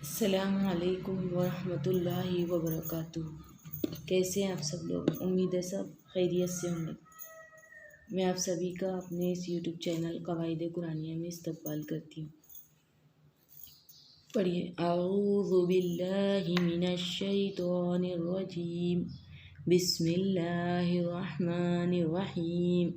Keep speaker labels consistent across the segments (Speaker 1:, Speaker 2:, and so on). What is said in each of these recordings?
Speaker 1: अस्सलामुअलैकुम वरहमतुल्लाहि वबरकातुहू। कैसे हैं आप सब लोग? उम्मीद है सब खैरियत से होंगे। मैं आप सभी का अपने इस यूट्यूब चैनल कवाइद कुरानिया में इस्तकबाल करती हूँ। पढ़िए। अऊज़ु बिल्लाहि मिनश शैतानिर रजीम। बिस्मिल्लाहिर रहमानिर रहीम।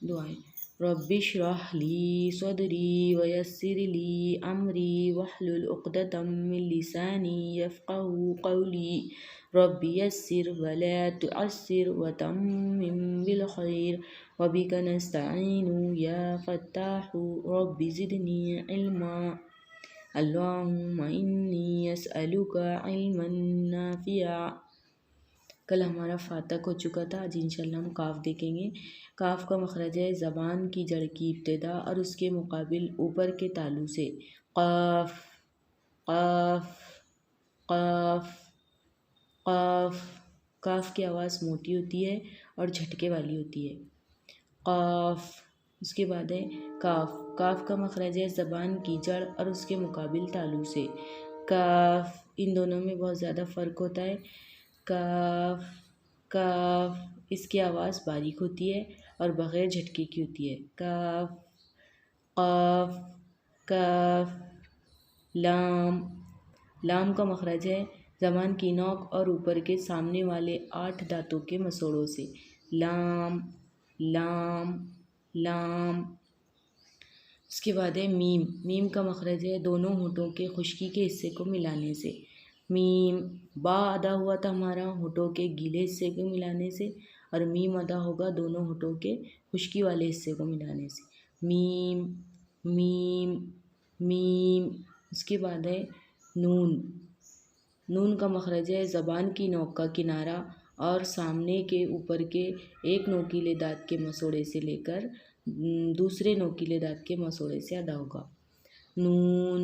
Speaker 1: दुआएं। रब्बिश्रह ली सदरी वयस्सिर ली अमरी वहलुल उक़दतम मिन लिसानी यफ़क़हू क़ौली। रब्बि यस्सिर वला तुअस्सिर वतम्मिम बिल खैर वबिक नस्तईनु या फ़त्ताहु रब्बि ज़िदनी इल्मा। अल्लाहुम्मा इन्नी अस्अलुका इल्मन नाफ़िआ। कल हमारा फातक हो चुका था, आज इंशाल्लाह हम काफ देखेंगे। काफ का मखरज है ज़बान की जड़ की इब्तिदा और उसके मुकाबिल ऊपर के तालु से। काफ काफ काफ काफ। काफ की आवाज़ मोटी होती है और झटके वाली होती है। काफ। उसके बाद है काफ। काफ का मखरज है ज़बान की जड़ और उसके मुकाबिल तालु से। काफ। इन दोनों में बहुत ज़्यादा फ़र्क होता है। काफ काफ। इसकी आवाज़ बारीक होती है और बग़ैर झटके की होती है। काफ काफ काफ। लाम। लाम का मखरज है ज़बान की नोक और ऊपर के सामने वाले 8 दांतों के मसोड़ों से। लाम लाम लाम। उसके बाद है मीम। मीम का मखरज है दोनों होठों के खुश्की के हिस्से को मिलाने से। मीम। बा अदा हुआ था हमारा होठों के गीले हिस्से को मिलाने से और मीम अदा होगा दोनों होठों के खुश्की वाले हिस्से को मिलाने से। Meme meme meme. उसके बाद है नून। नून का मखरज है ज़बान की नोक का किनारा और सामने के ऊपर के एक नोकीले दांत के मसोड़े से लेकर दूसरे नोकीले दांत के मसोड़े से अदा होगा। नून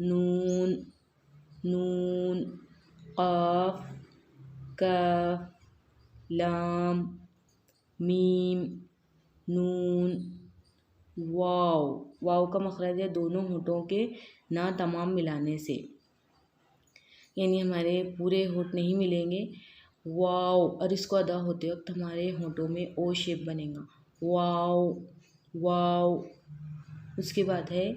Speaker 1: नून नून। क़ाफ काफ लाम मीम नून वाव। वाव का मखरज है दोनों होठों के ना तमाम मिलाने से, यानी हमारे पूरे होठ नहीं मिलेंगे। वाव। और इसको अदा होते वक्त हमारे होठों में ओ शेप बनेगा। वाव वाव। उसके बाद है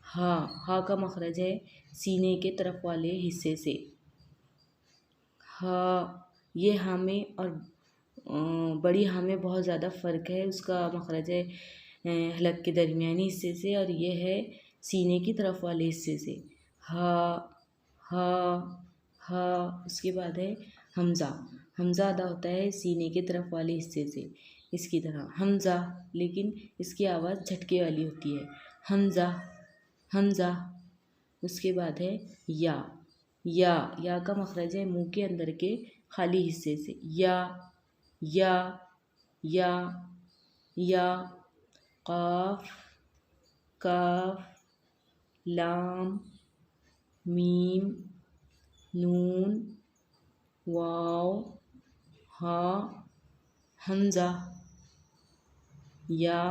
Speaker 1: हा। हा का मखरज है सीने के तरफ वाले हिस्से से। हा। ये हा में और बड़ी हा में बहुत ज़्यादा फ़र्क है। उसका मखरज है हलक के दरमियानी हिस्से से और ये है सीने की तरफ वाले हिस्से से। हा हा हा। उसके बाद है हमज़ा। हमज़ा अदा होता है सीने के तरफ वाले हिस्से से, इसकी तरह हमज़ा, लेकिन इसकी आवाज़ झटके वाली होती है। हमज़ा हमज़ा। उसके बाद है या। या का मखरज है मुंह के अंदर के खाली हिस्से से। या या या या। क़ाफ काफ लाम मीम नून वाव हा हमज़ा या।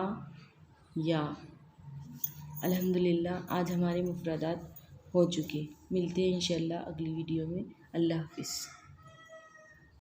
Speaker 1: अल्हम्दुलिल्लाह आज हमारे मुफ़रदात हो चुके। मिलते हैं इंशाल्लाह अगली वीडियो में। अल्लाह हाफ़िज़।